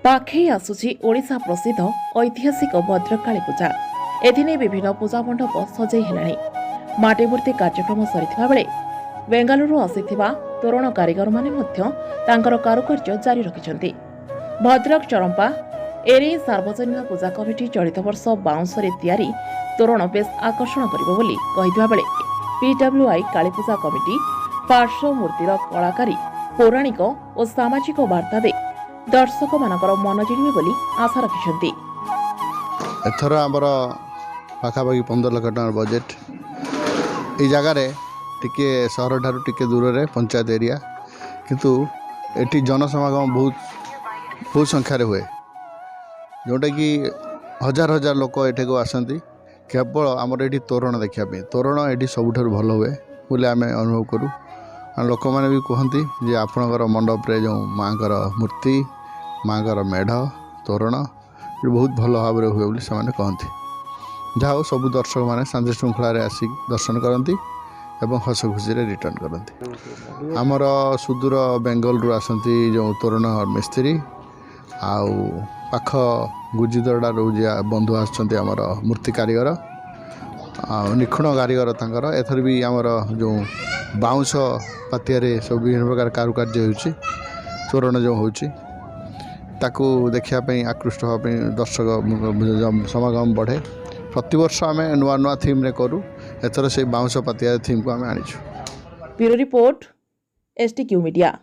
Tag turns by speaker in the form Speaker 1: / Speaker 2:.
Speaker 1: पाखई आसुची ओडिशा प्रसिद्ध ऐतिहासिक भद्रकाली पूजा एथिने विभिन्न पूजा मंडप सजई हेलाणी माटीमूर्ति कार्यक्रम सरिथिबा बेले बेंगालुरु आसिथिबा तोरण कारीगर माने मध्य तांकर कारुकार्य जारी रखिछन्ति। भद्रक चरंपा एरे सार्वजनिक पूजा कमिटी चलित वर्ष बाउंसरे तैयारी तोरण बेस आकर्षण करिबो बोली कहिदिबा बेले पीडब्ल्यूआई कालीपूजा कमिटी पार्श्व मूर्तिर कलाकारी पौराणिक और सामाजिक वार्ता दे दर्शक मानकर मन जिणिबे बोली आशा रखिछन्ति।
Speaker 2: एथर आमर पाखापाखि 15 लाख टका बजेट ये जगार टिके सहर ठारू टिके दूर रे पंचायत एरिया किंतु एटी जनसमागम बहुत संख्यार हुए जोटा कि हजार हजार लोक एठी को आसती केवल आमर ये तोरण देखापी तोरण ये सबुठ भल हुए बोले आम अनुभव करूँ लोक मैंने भी कहती जे आपणकर मंडप रे जो माँ मूर्ति माँ मेढ़ तोरण बहुत भल भाव हुए बोली से कहती जहाँ हो सब दर्शक मैंने शांति श्रृंखला आसिक दर्शन करती एवं हस खुशी रिटर्न करती। आमर सुदूर बेंगल रु आसती जो तोरण मिस्त्री आउ पाख गुजिदड़ा बंधु आमर मूर्ति कारीगर निखुण कारीगर तांकर एथर भी आमर जो बाउंश पातियारे सब विभिन्न प्रकार कारुकार्य होउछि तोरण जो होउछि ताकू देखापी आकृष्ट होगापी दर्शक समागम बढ़े। प्रतिवर्ष आम नुआ नुआ थीम रे करूँ एथर से बाउंश पातिया थीम को आम आनीछु।
Speaker 1: Bureau report STQ media.